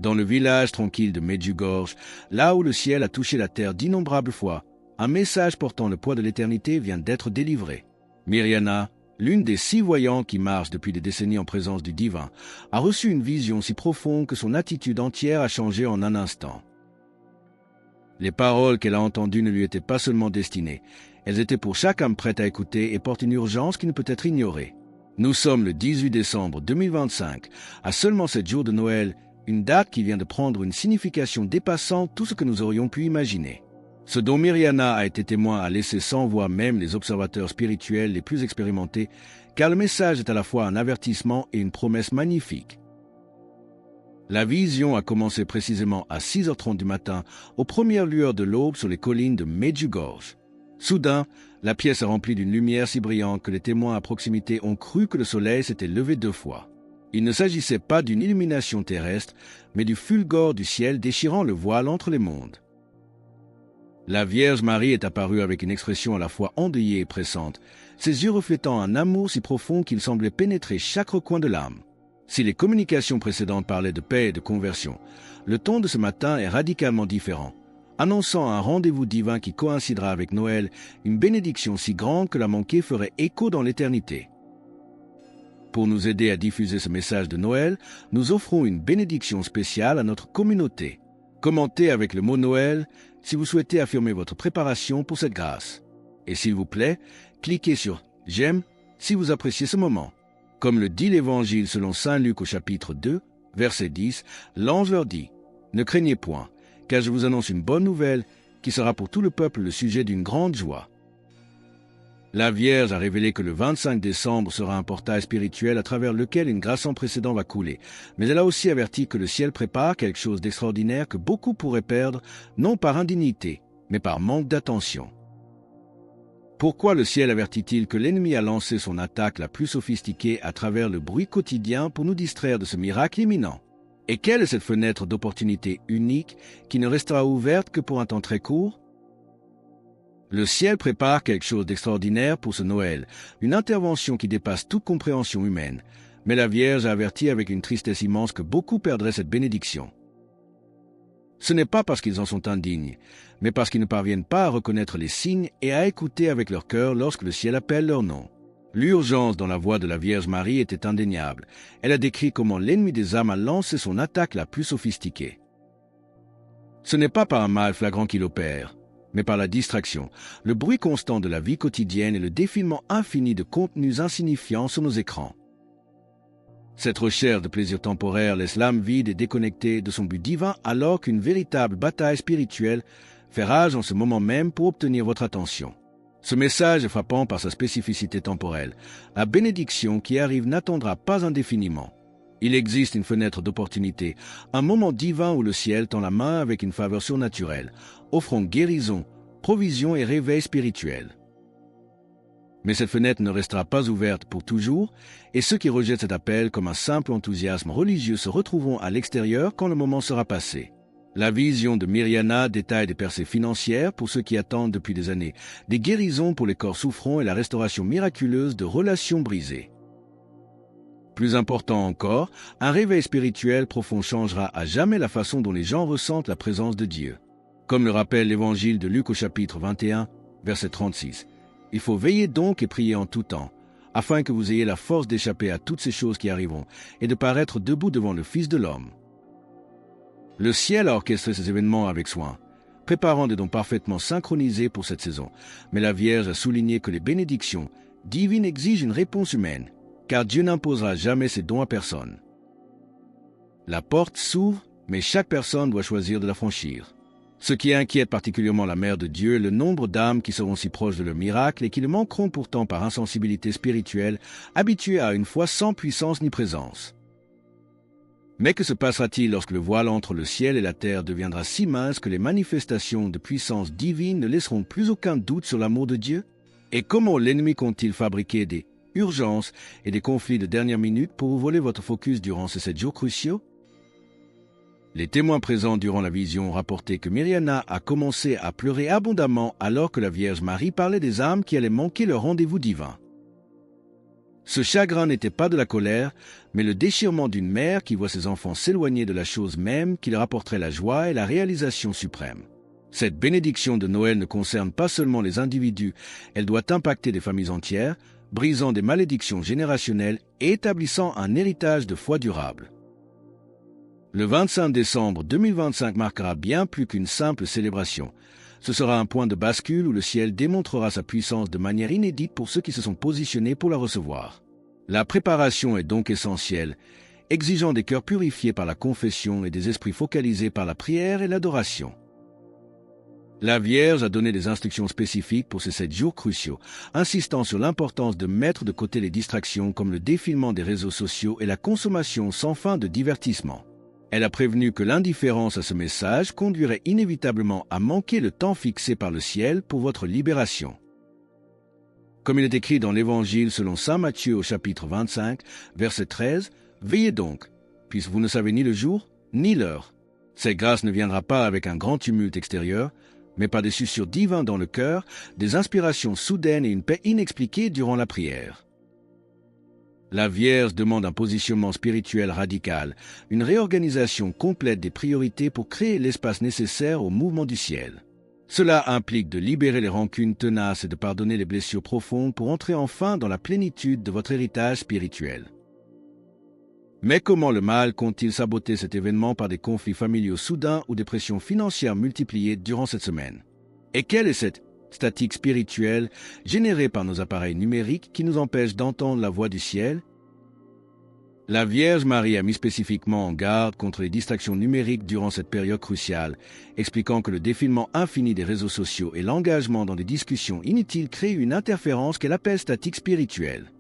Dans le village tranquille de Medjugorje, là où le ciel a touché la terre d'innombrables fois, un message portant le poids de l'éternité vient d'être délivré. Mirjana, l'une des 6 voyants qui marchent depuis des décennies en présence du divin, a reçu une vision si profonde que son attitude entière a changé en un instant. Les paroles qu'elle a entendues ne lui étaient pas seulement destinées, elles étaient pour chaque âme prête à écouter et portent une urgence qui ne peut être ignorée. Nous sommes le 18 décembre 2025, à seulement 7 jours de Noël, une date qui vient de prendre une signification dépassant tout ce que nous aurions pu imaginer. Ce dont Mirjana a été témoin a laissé sans voix même les observateurs spirituels les plus expérimentés, car le message est à la fois un avertissement et une promesse magnifique. La vision a commencé précisément à 6h30 du matin, aux premières lueurs de l'aube sur les collines de Medjugorje. Soudain, la pièce est remplie d'une lumière si brillante que les témoins à proximité ont cru que le soleil s'était levé 2 fois. Il ne s'agissait pas d'une illumination terrestre, mais du fulgore du ciel déchirant le voile entre les mondes. La Vierge Marie est apparue avec une expression à la fois endeuillée et pressante, ses yeux reflétant un amour si profond qu'il semblait pénétrer chaque recoin de l'âme. Si les communications précédentes parlaient de paix et de conversion, le ton de ce matin est radicalement différent, annonçant un rendez-vous divin qui coïncidera avec Noël, une bénédiction si grande que la manquer ferait écho dans l'éternité. Pour nous aider à diffuser ce message de Noël, nous offrons une bénédiction spéciale à notre communauté. Commentez avec le mot Noël si vous souhaitez affirmer votre préparation pour cette grâce. Et s'il vous plaît, cliquez sur « J'aime » si vous appréciez ce moment. Comme le dit l'Évangile selon saint Luc au chapitre 2, verset 10, l'ange leur dit « Ne craignez point, car je vous annonce une bonne nouvelle qui sera pour tout le peuple le sujet d'une grande joie. » La Vierge a révélé que le 25 décembre sera un portail spirituel à travers lequel une grâce sans précédent va couler, mais elle a aussi averti que le ciel prépare quelque chose d'extraordinaire que beaucoup pourraient perdre, non par indignité, mais par manque d'attention. Pourquoi le ciel avertit-il que l'ennemi a lancé son attaque la plus sophistiquée à travers le bruit quotidien pour nous distraire de ce miracle imminent? Et quelle est cette fenêtre d'opportunité unique qui ne restera ouverte que pour un temps très court? Le ciel prépare quelque chose d'extraordinaire pour ce Noël, une intervention qui dépasse toute compréhension humaine. Mais la Vierge a averti avec une tristesse immense que beaucoup perdraient cette bénédiction. Ce n'est pas parce qu'ils en sont indignes, mais parce qu'ils ne parviennent pas à reconnaître les signes et à écouter avec leur cœur lorsque le ciel appelle leur nom. L'urgence dans la voix de la Vierge Marie était indéniable. Elle a décrit comment l'ennemi des âmes a lancé son attaque la plus sophistiquée. Ce n'est pas par un mal flagrant qu'il opère, mais par la distraction, le bruit constant de la vie quotidienne et le défilement infini de contenus insignifiants sur nos écrans. Cette recherche de plaisir temporaire laisse l'âme vide et déconnectée de son but divin alors qu'une véritable bataille spirituelle fait rage en ce moment même pour obtenir votre attention. Ce message est frappant par sa spécificité temporelle. La bénédiction qui arrive n'attendra pas indéfiniment. Il existe une fenêtre d'opportunité, un moment divin où le ciel tend la main avec une faveur surnaturelle, offrant guérison, provision et réveil spirituel. Mais cette fenêtre ne restera pas ouverte pour toujours, et ceux qui rejettent cet appel comme un simple enthousiasme religieux se retrouveront à l'extérieur quand le moment sera passé. La vision de Mirjana détaille des percées financières pour ceux qui attendent depuis des années, des guérisons pour les corps souffrants et la restauration miraculeuse de relations brisées. Plus important encore, un réveil spirituel profond changera à jamais la façon dont les gens ressentent la présence de Dieu. Comme le rappelle l'Évangile de Luc au chapitre 21, verset 36. Il faut veiller donc et prier en tout temps, afin que vous ayez la force d'échapper à toutes ces choses qui arriveront et de paraître debout devant le Fils de l'homme. Le ciel a orchestré ces événements avec soin, préparant des dons parfaitement synchronisés pour cette saison, mais la Vierge a souligné que les bénédictions divines exigent une réponse humaine, car Dieu n'imposera jamais ses dons à personne. La porte s'ouvre, mais chaque personne doit choisir de la franchir. Ce qui inquiète particulièrement la Mère de Dieu est le nombre d'âmes qui seront si proches de leur miracle et qui le manqueront pourtant par insensibilité spirituelle, habituées à une foi sans puissance ni présence. Mais que se passera-t-il lorsque le voile entre le ciel et la terre deviendra si mince que les manifestations de puissance divine ne laisseront plus aucun doute sur l'amour de Dieu? Et comment l'ennemi compte-t-il fabriquer des urgences et des conflits de dernière minute pour vous voler votre focus durant ces 7 jours cruciaux? Les témoins présents durant la vision ont rapporté que Mirjana a commencé à pleurer abondamment alors que la Vierge Marie parlait des âmes qui allaient manquer leur rendez-vous divin. Ce chagrin n'était pas de la colère, mais le déchirement d'une mère qui voit ses enfants s'éloigner de la chose même qui leur apporterait la joie et la réalisation suprême. Cette bénédiction de Noël ne concerne pas seulement les individus, elle doit impacter des familles entières, brisant des malédictions générationnelles et établissant un héritage de foi durable. Le 25 décembre 2025 marquera bien plus qu'une simple célébration. Ce sera un point de bascule où le ciel démontrera sa puissance de manière inédite pour ceux qui se sont positionnés pour la recevoir. La préparation est donc essentielle, exigeant des cœurs purifiés par la confession et des esprits focalisés par la prière et l'adoration. La Vierge a donné des instructions spécifiques pour ces 7 jours cruciaux, insistant sur l'importance de mettre de côté les distractions comme le défilement des réseaux sociaux et la consommation sans fin de divertissements. Elle a prévenu que l'indifférence à ce message conduirait inévitablement à manquer le temps fixé par le ciel pour votre libération. Comme il est écrit dans l'Évangile selon saint Matthieu au chapitre 25, verset 13, « Veillez donc, puisque vous ne savez ni le jour, ni l'heure. » Cette grâce ne viendra pas avec un grand tumulte extérieur, mais par des susurres divins dans le cœur, des inspirations soudaines et une paix inexpliquée durant la prière. La Vierge demande un positionnement spirituel radical, une réorganisation complète des priorités pour créer l'espace nécessaire au mouvement du ciel. Cela implique de libérer les rancunes tenaces et de pardonner les blessures profondes pour entrer enfin dans la plénitude de votre héritage spirituel. Mais comment le mal compte-t-il saboter cet événement par des conflits familiaux soudains ou des pressions financières multipliées durant cette semaine? Et quelle est cette statique spirituelle générée par nos appareils numériques qui nous empêche d'entendre la voix du ciel? La Vierge Marie a mis spécifiquement en garde contre les distractions numériques durant cette période cruciale, expliquant que le défilement infini des réseaux sociaux et l'engagement dans des discussions inutiles créent une interférence qu'elle appelle statique spirituelle.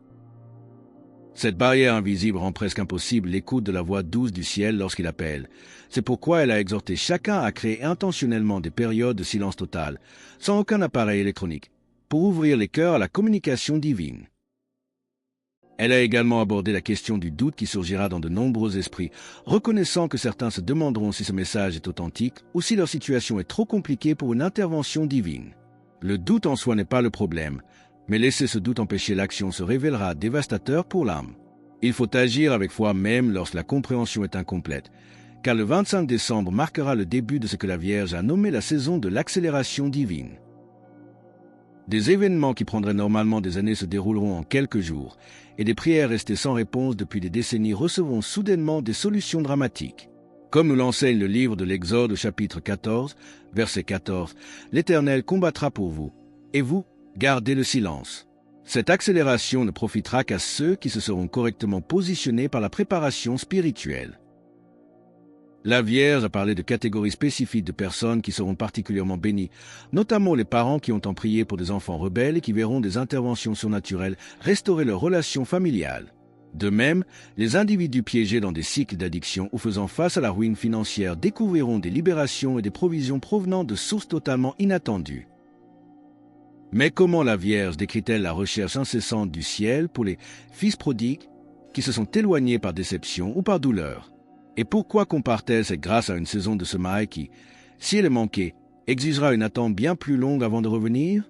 Cette barrière invisible rend presque impossible l'écoute de la voix douce du ciel lorsqu'il appelle. C'est pourquoi elle a exhorté chacun à créer intentionnellement des périodes de silence total, sans aucun appareil électronique, pour ouvrir les cœurs à la communication divine. Elle a également abordé la question du doute qui surgira dans de nombreux esprits, reconnaissant que certains se demanderont si ce message est authentique ou si leur situation est trop compliquée pour une intervention divine. Le doute en soi n'est pas le problème, mais laisser ce doute empêcher l'action se révélera dévastateur pour l'âme. Il faut agir avec foi même lorsque la compréhension est incomplète, car le 25 décembre marquera le début de ce que la Vierge a nommé la saison de l'accélération divine. Des événements qui prendraient normalement des années se dérouleront en quelques jours, et des prières restées sans réponse depuis des décennies recevront soudainement des solutions dramatiques. Comme nous l'enseigne le livre de l'Exode au chapitre 14, verset 14, « L'Éternel combattra pour vous, et vous, gardez le silence. » Cette accélération ne profitera qu'à ceux qui se seront correctement positionnés par la préparation spirituelle. La Vierge a parlé de catégories spécifiques de personnes qui seront particulièrement bénies, notamment les parents qui ont tant prié pour des enfants rebelles et qui verront des interventions surnaturelles restaurer leurs relations familiales. De même, les individus piégés dans des cycles d'addiction ou faisant face à la ruine financière découvriront des libérations et des provisions provenant de sources totalement inattendues. Mais comment la Vierge décrit-elle la recherche incessante du ciel pour les fils prodigues qui se sont éloignés par déception ou par douleur? Et pourquoi compare-t-elle cette grâce à une saison de semailles qui, si elle est manquée, exigera une attente bien plus longue avant de revenir?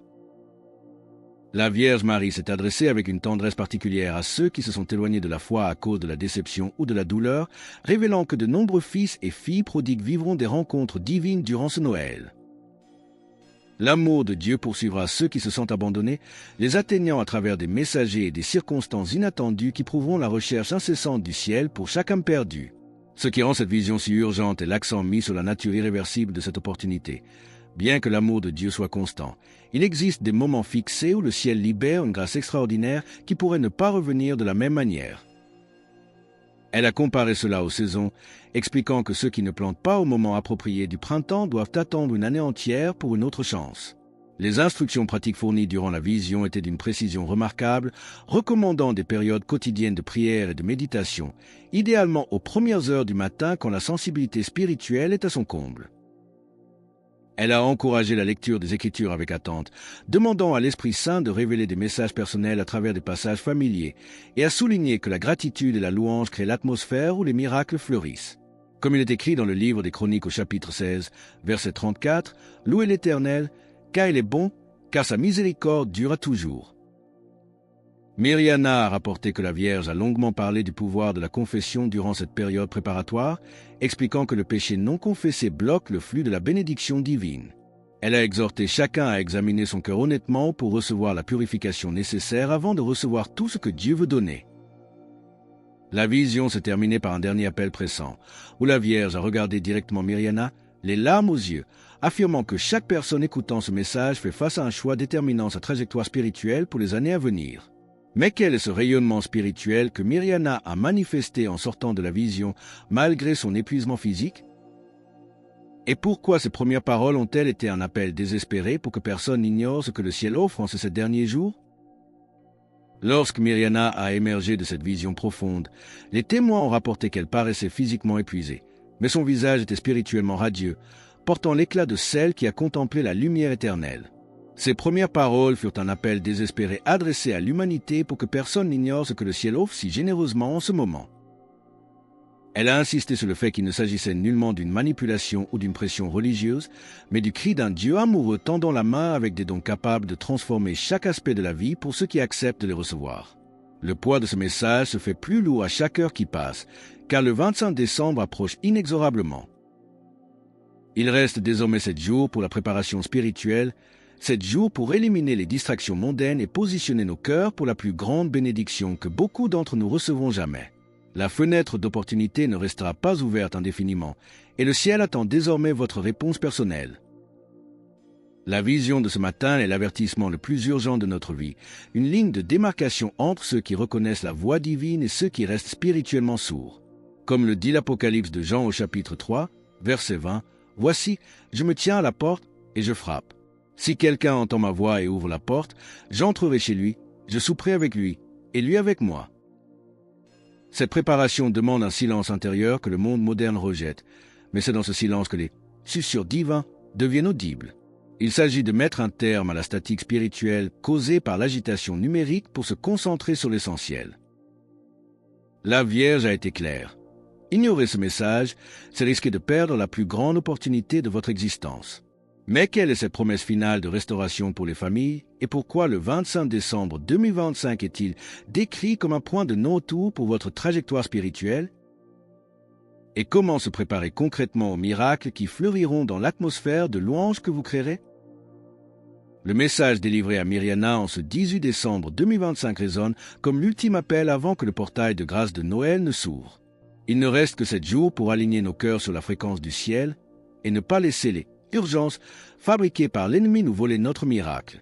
La Vierge Marie s'est adressée avec une tendresse particulière à ceux qui se sont éloignés de la foi à cause de la déception ou de la douleur, révélant que de nombreux fils et filles prodigues vivront des rencontres divines durant ce Noël. L'amour de Dieu poursuivra ceux qui se sentent abandonnés, les atteignant à travers des messagers et des circonstances inattendues qui prouveront la recherche incessante du ciel pour chaque âme perdue. Ce qui rend cette vision si urgente est l'accent mis sur la nature irréversible de cette opportunité. Bien que l'amour de Dieu soit constant, il existe des moments fixés où le ciel libère une grâce extraordinaire qui pourrait ne pas revenir de la même manière. Elle a comparé cela aux saisons, expliquant que ceux qui ne plantent pas au moment approprié du printemps doivent attendre une année entière pour une autre chance. Les instructions pratiques fournies durant la vision étaient d'une précision remarquable, recommandant des périodes quotidiennes de prière et de méditation, idéalement aux premières heures du matin quand la sensibilité spirituelle est à son comble. Elle a encouragé la lecture des Écritures avec attente, demandant à l'Esprit Saint de révéler des messages personnels à travers des passages familiers, et a souligné que la gratitude et la louange créent l'atmosphère où les miracles fleurissent. Comme il est écrit dans le livre des Chroniques au chapitre 16, verset 34, « Louez l'Éternel, car il est bon, car sa miséricorde dure à toujours. » Myriana a rapporté que la Vierge a longuement parlé du pouvoir de la confession durant cette période préparatoire, expliquant que le péché non confessé bloque le flux de la bénédiction divine. Elle a exhorté chacun à examiner son cœur honnêtement pour recevoir la purification nécessaire avant de recevoir tout ce que Dieu veut donner. La vision se terminait par un dernier appel pressant, où la Vierge a regardé directement Myriana, les larmes aux yeux, affirmant que chaque personne écoutant ce message fait face à un choix déterminant sa trajectoire spirituelle pour les années à venir. Mais quel est ce rayonnement spirituel que Myriana a manifesté en sortant de la vision malgré son épuisement physique? Et pourquoi ces premières paroles ont-elles été un appel désespéré pour que personne n'ignore ce que le ciel offre en ces derniers jours? Lorsque Myriana a émergé de cette vision profonde, les témoins ont rapporté qu'elle paraissait physiquement épuisée, mais son visage était spirituellement radieux, portant l'éclat de celle qui a contemplé la lumière éternelle. Ces premières paroles furent un appel désespéré adressé à l'humanité pour que personne n'ignore ce que le ciel offre si généreusement en ce moment. Elle a insisté sur le fait qu'il ne s'agissait nullement d'une manipulation ou d'une pression religieuse, mais du cri d'un Dieu amoureux tendant la main avec des dons capables de transformer chaque aspect de la vie pour ceux qui acceptent de les recevoir. Le poids de ce message se fait plus lourd à chaque heure qui passe, car le 25 décembre approche inexorablement. Il reste désormais 7 jours pour la préparation spirituelle, 7 jours pour éliminer les distractions mondaines et positionner nos cœurs pour la plus grande bénédiction que beaucoup d'entre nous recevront jamais. La fenêtre d'opportunité ne restera pas ouverte indéfiniment, et le ciel attend désormais votre réponse personnelle. La vision de ce matin est l'avertissement le plus urgent de notre vie, une ligne de démarcation entre ceux qui reconnaissent la voix divine et ceux qui restent spirituellement sourds. Comme le dit l'Apocalypse de Jean au chapitre 3, verset 20, « Voici, je me tiens à la porte et je frappe. Si quelqu'un entend ma voix et ouvre la porte, j'entrerai chez lui, je souperai avec lui, et lui avec moi. » Cette préparation demande un silence intérieur que le monde moderne rejette, mais c'est dans ce silence que les susurres divins deviennent audibles. Il s'agit de mettre un terme à la statique spirituelle causée par l'agitation numérique pour se concentrer sur l'essentiel. La Vierge a été claire. Ignorer ce message, c'est risquer de perdre la plus grande opportunité de votre existence. Mais quelle est cette promesse finale de restauration pour les familles et pourquoi le 25 décembre 2025 est-il décrit comme un point de non-retour pour votre trajectoire spirituelle? Et comment se préparer concrètement aux miracles qui fleuriront dans l'atmosphère de louanges que vous créerez? Le message délivré à Myriana en ce 18 décembre 2025 résonne comme l'ultime appel avant que le portail de grâce de Noël ne s'ouvre. Il ne reste que 7 jours pour aligner nos cœurs sur la fréquence du ciel et ne pas laisser les urgences fabriquées par l'ennemi nous voler notre miracle.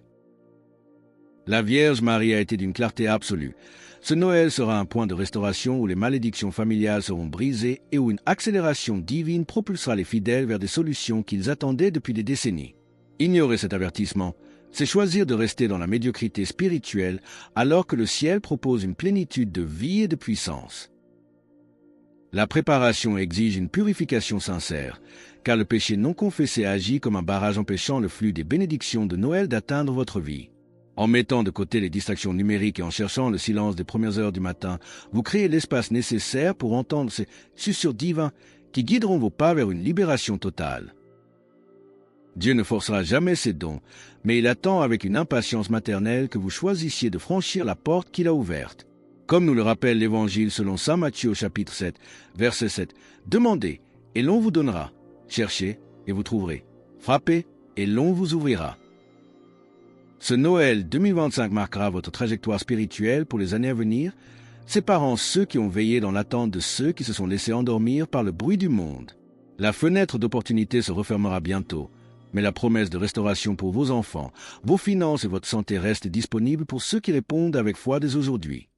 La Vierge Marie a été d'une clarté absolue. Ce Noël sera un point de restauration où les malédictions familiales seront brisées et où une accélération divine propulsera les fidèles vers des solutions qu'ils attendaient depuis des décennies. Ignorer cet avertissement, c'est choisir de rester dans la médiocrité spirituelle alors que le ciel propose une plénitude de vie et de puissance. La préparation exige une purification sincère, car le péché non confessé agit comme un barrage empêchant le flux des bénédictions de Noël d'atteindre votre vie. En mettant de côté les distractions numériques et en cherchant le silence des premières heures du matin, vous créez l'espace nécessaire pour entendre ces susurres divins qui guideront vos pas vers une libération totale. Dieu ne forcera jamais ses dons, mais il attend avec une impatience maternelle que vous choisissiez de franchir la porte qu'il a ouverte. Comme nous le rappelle l'Évangile selon saint Matthieu au chapitre 7, verset 7, « Demandez, et l'on vous donnera. Cherchez, et vous trouverez. Frappez, et l'on vous ouvrira. » Ce Noël 2025 marquera votre trajectoire spirituelle pour les années à venir, séparant ceux qui ont veillé dans l'attente de ceux qui se sont laissés endormir par le bruit du monde. La fenêtre d'opportunité se refermera bientôt, mais la promesse de restauration pour vos enfants, vos finances et votre santé reste disponible pour ceux qui répondent avec foi dès aujourd'hui.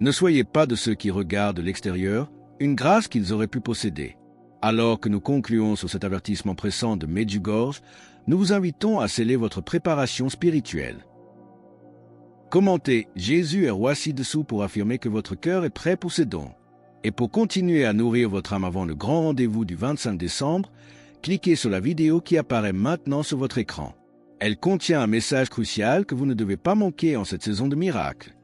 Ne soyez pas de ceux qui regardent de l'extérieur une grâce qu'ils auraient pu posséder. Alors que nous concluons sur cet avertissement pressant de Medjugorje, nous vous invitons à sceller votre préparation spirituelle. Commentez « Jésus est roi ci-dessous » pour affirmer que votre cœur est prêt pour ses dons. Et pour continuer à nourrir votre âme avant le grand rendez-vous du 25 décembre, cliquez sur la vidéo qui apparaît maintenant sur votre écran. Elle contient un message crucial que vous ne devez pas manquer en cette saison de miracles.